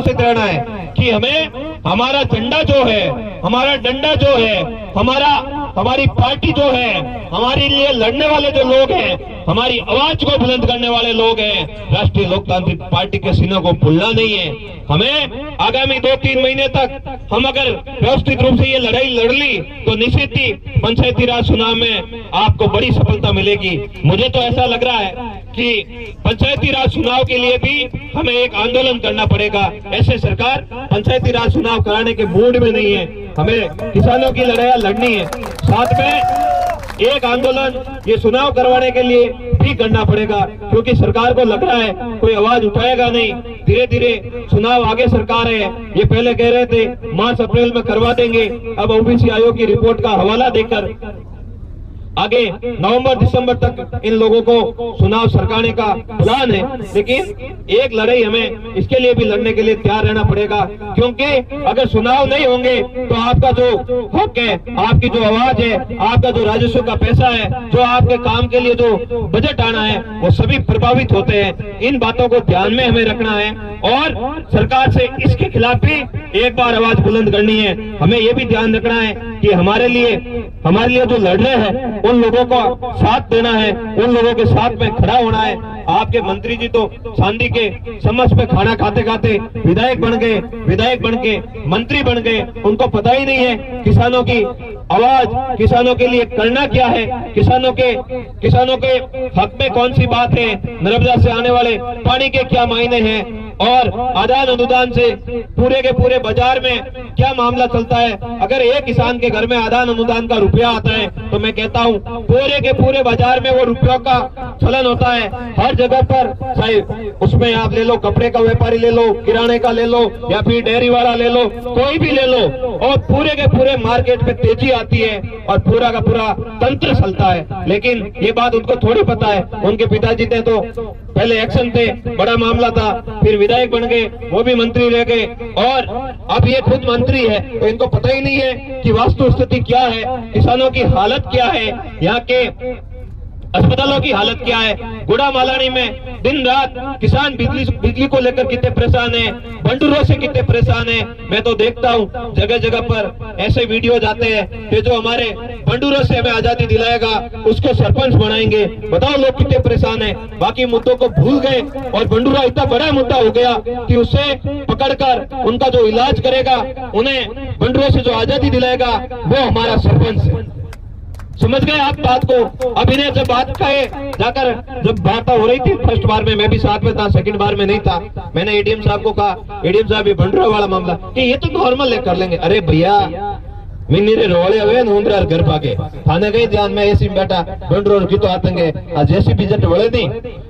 सावधान रहना है कि हमें हमारा झंडा जो है, हमारा डंडा जो है, हमारी पार्टी जो है, हमारे लिए लड़ने वाले जो लोग हैं, हमारी आवाज को बुलंद करने वाले लोग हैं, राष्ट्रीय लोकतांत्रिक पार्टी के सीनों को भूलना नहीं है। हमें आगामी 2-3 महीने तक हम अगर व्यवस्थित रूप से ये लड़ाई लड़ ली तो निश्चित ही पंचायती राज चुनाव में आपको बड़ी सफलता मिलेगी। मुझे तो ऐसा लग रहा है कि पंचायती राज चुनाव के लिए भी हमें एक आंदोलन करना पड़ेगा। ऐसे सरकार पंचायती राज चुनाव कराने के मूड में नहीं है। हमें किसानों की लड़ाई लड़नी है, साथ में एक आंदोलन ये चुनाव करवाने के लिए भी करना पड़ेगा, क्योंकि सरकार को लग रहा है कोई आवाज उठाएगा नहीं। धीरे धीरे चुनाव आगे सरकार है, ये पहले कह रहे थे मार्च अप्रैल में करवा देंगे, अब ओबीसी आयोग की रिपोर्ट का हवाला देकर आगे नवंबर दिसंबर तक इन लोगों को चुनाव सरकाने का प्लान है। लेकिन एक लड़ाई हमें इसके लिए भी लड़ने के लिए तैयार रहना पड़ेगा, क्योंकि अगर चुनाव नहीं होंगे तो आपका जो हक है, आपकी जो आवाज है, आपका जो राजस्व का पैसा है, जो आपके काम के लिए जो बजट आना है, वो सभी प्रभावित होते हैं। इन बातों को ध्यान में हमें रखना है और सरकार से इसके खिलाफ भी एक बार आवाज बुलंद करनी है। हमें ये भी ध्यान रखना है कि हमारे लिए जो लड़ रहे हैं उन लोगों को साथ देना है, उन लोगों के साथ में खड़ा होना है। आपके मंत्री जी तो चांदी के चम्मच पे खाना खाते खाते विधायक बन के मंत्री बन गए, उनको पता ही नहीं है किसानों की आवाज, किसानों के लिए करना क्या है, किसानों के हक में कौन सी बात है, नर्मदा से आने वाले पानी के क्या मायने हैं और आदान अनुदान से पूरे के पूरे बाजार में क्या मामला चलता है। अगर एक किसान के घर में आदान अनुदान का रुपया आता है तो मैं कहता हूँ पूरे के पूरे बाजार में वो रुपयों का चलन होता है। हर जगह पर, चाहे उसमें आप ले लो, कपड़े का व्यापारी ले लो, किराने का ले लो, या फिर डेयरी वाला ले लो, कोई भी ले लो, और पूरे के पूरे मार्केट में तेजी आती है और पूरा का पूरा तंत्र चलता है। लेकिन ये बात उनको थोड़ी पता है। उनके पिताजी थे तो पहले एक्शन थे, बड़ा मामला था, फिर विधायक बन गए, वो भी मंत्री रह गए, और अब ये खुद मंत्री है, तो इनको पता ही नहीं है कि वास्तु स्थिति क्या है, किसानों की हालत क्या है, यहाँ के अस्पतालों की हालत क्या है। गुड़ा मालानी में दिन रात किसान बिजली को लेकर कितने परेशान है, बंडूरों से कितने परेशान है। मैं तो देखता हूँ जगह जगह पर ऐसे वीडियो जाते हैं कि जो हमारे बंडूरों से हमें आजादी दिलाएगा उसको सरपंच बनाएंगे। बताओ लोग कितने परेशान है, बाकी मुद्दों को भूल गए और बंडूरा इतना बड़ा मुद्दा हो गया कि उसे पकड़कर उनका जो इलाज करेगा, उन्हें बंडूरों से जो आजादी दिलाएगा वो हमारा सरपंच है। समझ गए आप बात को। अब इन्हें जब बात कहे जाकर, जब बात हो रही थी फर्स्ट बार में मैं भी साथ में था, सेकंड बार में नहीं था, मैंने एडीएम साहब को कहा, एडीएम साहब ये बंडूरा वाला मामला कि ये तो नॉर्मल है, कर लेंगे। अरे भैया मिन्नीरे रोले हुए नूंद्रा घर पाके थाने गई ध्यान में ऐसी बेटा बंडूर की तो आतंगे आज जैसी बीजट वड़े नहीं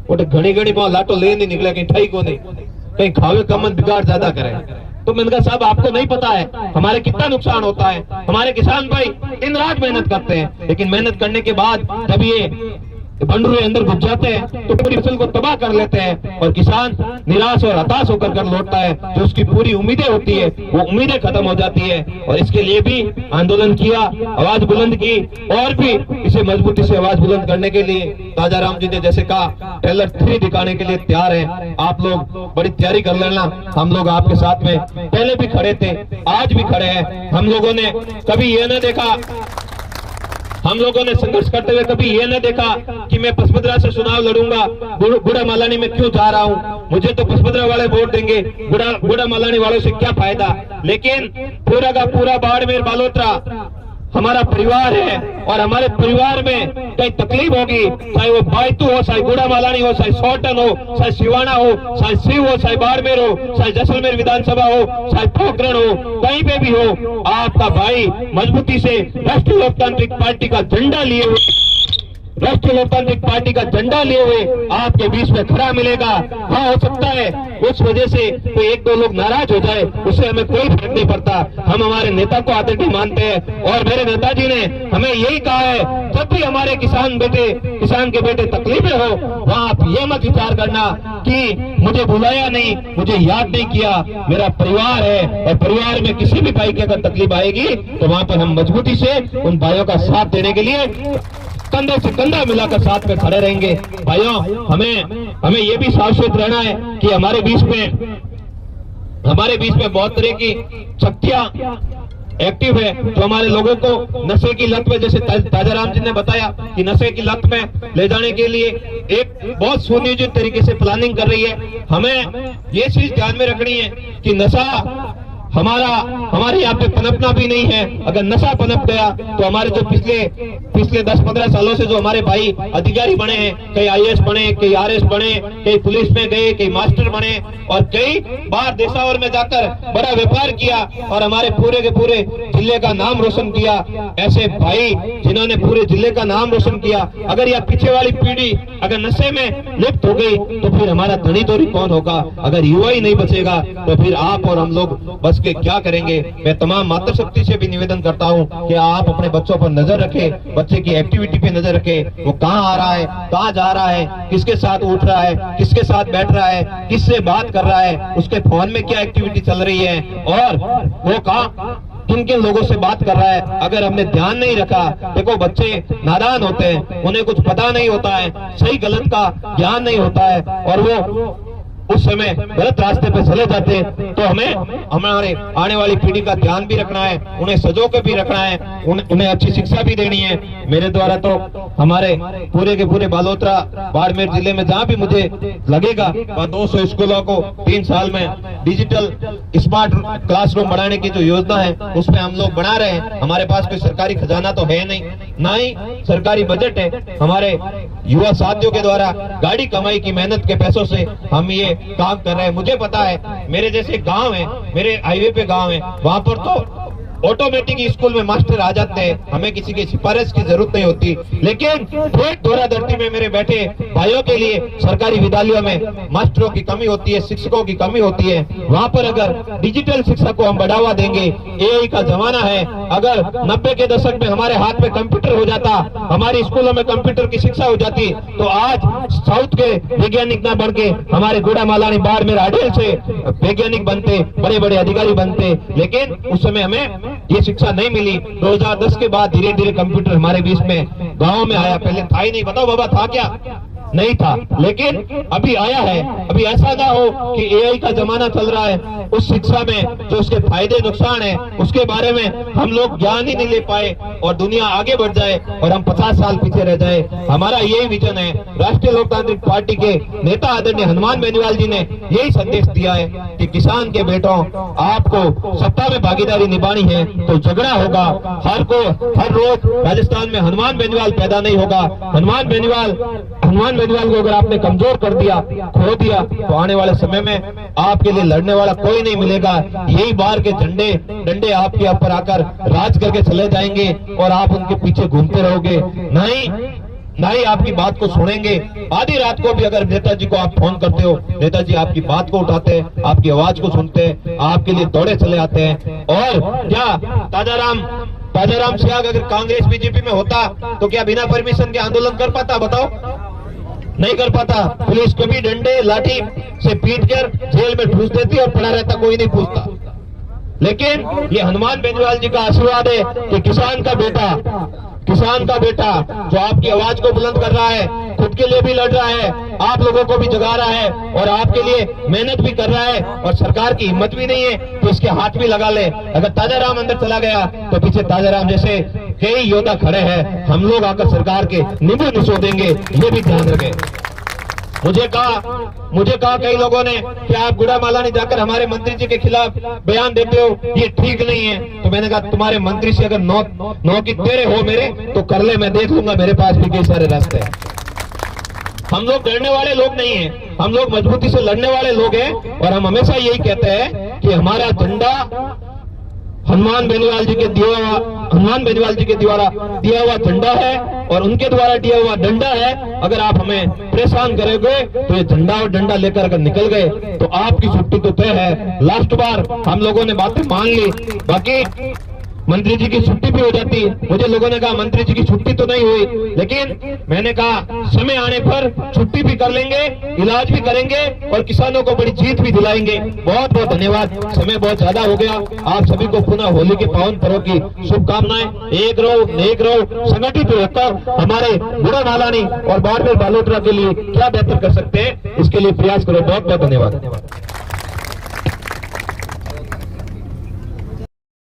वो घनी घनी पाओ लाटो ले नहीं निकले, कहीं ठाई को नहीं, कहीं खावे कमन बिगाड़ ज्यादा करे। तो मैंने कहा साहब आपको नहीं पता है हमारे कितना नुकसान होता है। हमारे किसान भाई दिन रात मेहनत करते हैं, लेकिन मेहनत करने के बाद जब ये बंडूरे अंदर घुस जाते हैं तो पूरी फसल को तबाह कर लेते हैं और किसान निराश और हताश होकर घर लौटता है। जो उसकी पूरी उम्मीदें होती है वो उम्मीदें खत्म हो जाती है। और इसके लिए भी आंदोलन किया, आवाज बुलंद की, और भी इसे मजबूती से आवाज बुलंद करने के लिए राजा राम जी ने जैसे कहा ट्रेलर 3 दिखाने के लिए तैयार है। आप लोग बड़ी तैयारी कर लेना, हम लोग आपके साथ में पहले भी खड़े थे, आज भी खड़े हैं। हम लोगों ने कभी ये न देखा, हम लोगों ने संघर्ष करते हुए कभी ये न देखा कि मैं पचपदरा से चुनाव लड़ूंगा, गुड़ा मालानी में क्यों जा रहा हूं, मुझे तो पचपदरा वाले वोट देंगे, गुड़ा मालानी वालों से क्या फायदा। लेकिन पूरा का पूरा बाड़मेर बालोतरा हमारा परिवार है और हमारे परिवार में कई तकलीफ होगी, चाहे वो बायतू हो, चाहे गुड़ा मालानी हो, चाहे सोटन हो, चाहे सिवाना हो, चाहे शिव हो, चाहे बाड़मेर हो, चाहे जैसलमेर विधानसभा हो, चाहे पोखरण हो, कहीं पे भी हो, आपका भाई मजबूती से राष्ट्रीय लोकतांत्रिक पार्टी का झंडा लिए हुए आपके बीच में खड़ा मिलेगा। हाँ, हो सकता है उस वजह से कोई 1-2 लोग नाराज हो जाए, उससे हमें कोई फर्क नहीं पड़ता। हम हमारे नेता को आदर्श मानते हैं और मेरे नेताजी ने हमें यही कहा है, जब भी हमारे किसान के बेटे तकलीफ में हो वहाँ आप ये मत विचार करना कि मुझे बुलाया नहीं, मुझे याद नहीं किया। मेरा परिवार है और परिवार में किसी भी भाई की अगर तकलीफ आएगी तो वहाँ पर हम मजबूती से उन भाइयों का साथ देने के लिए कंधे से कंधा मिलाकर साथ में खड़े रहेंगे। भाइयों, हमें ये भी सावधान रहना है कि हमारे बीच में हमारे बीच में बहुत तरह की शक्तियां एक्टिव है जो हमारे लोगों को नशे की लत में, जैसे ताजाराम जी ने बताया कि नशे की लत में ले जाने के लिए एक बहुत सुनियोजित तरीके से प्लानिंग कर रही है। हमें ये चीज ध्यान में रखनी है कि नशा हमारे यहाँ पे पनपना भी नहीं है। अगर नशा पनप गया तो हमारे जो पिछले 10-15 सालों से जो हमारे भाई अधिकारी बने हैं, कई आईएएस बने, कई आरएस बने, कई पुलिस में गए, कई मास्टर बने और कई बार देशावर में जाकर बड़ा व्यापार किया और हमारे पूरे के पूरे जिले का नाम रोशन किया। ऐसे भाई जिन्होंने पूरे जिले का नाम रोशन किया, अगर यह पीछे वाली पीढ़ी अगर नशे में लिप्त हो गई तो फिर हमारा धनी तोरी कौन होगा? अगर युवा ही नहीं बचेगा तो फिर आप और हम लोग बस के क्या करेंगे? मैं तमाम मातृशक्ति से भी निवेदन करता हूं कि आप अपने बच्चों पर नजर रखें, बच्चे की एक्टिविटी पे नजर रखें, वो कहां आ रहा है, कहां जा रहा है, किसके साथ उठ रहा है, किसके साथ बैठ रहा है, किससे बात कर रहा है, उसके फोन में क्या एक्टिविटी चल रही है और वो किन किन लोगों से बात कर रहा है। अगर हमने ध्यान नहीं रखा, देखो बच्चे नादान होते हैं, उन्हें कुछ पता नहीं होता है, सही गलत का ज्ञान नहीं होता है और वो उस समय गलत रास्ते पे चले जाते हैं। तो हमें हमारे आने वाली पीढ़ी का ध्यान भी रखना है, उन्हें सजो के भी रखना है, उन्हें अच्छी शिक्षा भी देनी है। मेरे द्वारा तो हमारे पूरे के पूरे बालोतरा बाड़मेर जिले में जहाँ भी मुझे लगेगा वह 200 स्कूलों को 3 साल में डिजिटल स्मार्ट क्लासरूम बनाने की जो योजना है उसमें हम लोग बना रहे हैं। हमारे पास कोई सरकारी खजाना तो है नहीं, ना ही सरकारी बजट है। हमारे युवा साथियों के द्वारा गाड़ी कमाई की मेहनत के पैसों से हम ये काम कर रहे हैं। मुझे पता है मेरे जैसे गांव है, मेरे हाईवे पे गांव है, वहां पर तो ऑटोमेटिक स्कूल में मास्टर आ जाते हैं, हमें किसी की सिफारिश की जरूरत नहीं होती। लेकिन एक धोरा धरती में मेरे बैठे भाइयों के लिए सरकारी विद्यालयों में मास्टरों की कमी होती है, शिक्षकों की कमी होती है। वहां पर अगर डिजिटल शिक्षा को हम बढ़ावा देंगे, एआई का जमाना है, अगर 90 के दशक में हमारे हाथ में कंप्यूटर हो जाता, हमारी स्कूलों में कंप्यूटर की शिक्षा हो जाती, तो आज साउथ के वैज्ञानिक न बन के हमारे गुड़ा मालानी बाड़मेर आडेल से वैज्ञानिक बनते, बड़े बड़े अधिकारी बनते। लेकिन उस समय हमें ये शिक्षा नहीं मिली। 2010 के बाद धीरे धीरे कंप्यूटर हमारे बीच में गांव में आया, पहले था ही नहीं। बताओ बाबा था क्या? नहीं था, लेकिन अभी आया है। अभी ऐसा ना हो कि एआई का जमाना चल रहा है, उस शिक्षा में जो उसके फायदे नुकसान है उसके बारे में हम लोग ज्ञान ही नहीं ले पाए और दुनिया आगे बढ़ जाए और हम 50 साल पीछे रह जाए। हमारा यही विजन है। राष्ट्रीय लोकतांत्रिक पार्टी के नेता आदरणीय हनुमान बेनीवाल जी ने यही संदेश दिया है कि किसान के बेटों, आपको सत्ता में भागीदारी निभानी है तो झगड़ा होगा। हर रोज राजस्थान में हनुमान बेनीवाल पैदा नहीं होगा। हनुमान बेनीवाल को अगर आपने कमजोर कर दिया, खो दिया, तो आने वाले समय में आपके लिए लड़ने वाला कोई नहीं मिलेगा। यही बार के डंडे आपके ऊपर आकर राज करके चले जाएंगे और आप उनके पीछे घूमते रहोगे, ना ही आपकी बात को सुनेंगे। आधी रात को भी अगर नेताजी को आप फोन करते हो, नेताजी आपकी बात को उठाते हैं, आपकी आवाज को सुनते हैं, आपके लिए दौड़े चले आते हैं। और क्या ताजाराम सियाग अगर कांग्रेस बीजेपी में होता तो क्या बिना परमिशन के आंदोलन कर पाता? बताओ, नहीं कर पाता। पुलिस कभी डंडे लाठी से पीटकर जेल में ठूस देती और पड़ा रहता, कोई नहीं पूछता। लेकिन ये हनुमान बेनीवाल जी का आशीर्वाद है कि किसान का बेटा जो आपकी आवाज को बुलंद कर रहा है, खुद के लिए भी लड़ रहा है, आप लोगों को भी जगा रहा है और आपके लिए मेहनत भी कर रहा है और सरकार की हिम्मत भी नहीं है तो इसके हाथ भी लगा ले। अगर ताजाराम अंदर चला गया तो पीछे ताजाराम जैसे कई योद्धा खड़े हैं, हम लोग आकर सरकार के नींबू निचोड़ देंगे, ये भी ध्यान रखें। मुझे कहा कई लोगों ने कि आप गुड़ा मालानी जाकर हमारे मंत्री जी के खिलाफ बयान देते हो, ये ठीक नहीं है। तो मैंने कहा तुम्हारे मंत्री से अगर नौ की तेरे हो मेरे तो कर ले, मैं देख लूंगा, मेरे पास भी कई सारे रास्ते हैं। हम लोग डरने वाले लोग नहीं हैं, हम लोग मजबूती से लड़ने वाले लोग हैं और हम हमेशा यही कहते हैं कि हमारा झंडा हनुमान बेनीवाल जी के द्वारा दिया हुआ झंडा है और उनके द्वारा दिया हुआ डंडा है। अगर आप हमें परेशान करोगे तो ये झंडा और डंडा लेकर अगर निकल गए तो आपकी छुट्टी तो तय है। लास्ट बार हम लोगों ने बातें मान ली, बाकी मंत्री जी की छुट्टी भी हो जाती। मुझे लोगों ने कहा मंत्री जी की छुट्टी तो नहीं हुई, लेकिन मैंने कहा समय आने पर छुट्टी भी कर लेंगे, इलाज भी करेंगे और किसानों को बड़ी जीत भी दिलाएंगे। बहुत बहुत धन्यवाद, समय बहुत ज्यादा हो गया। आप सभी को पुनः होली के पावन पर्व की शुभकामनाएं। एक रहो, संगठित होकर हमारे गुड़ा मालानी और बाड़मेर बालोतरा के लिए क्या बेहतर कर सकते हैं, इसके लिए प्रयास करो। बहुत बहुत धन्यवाद।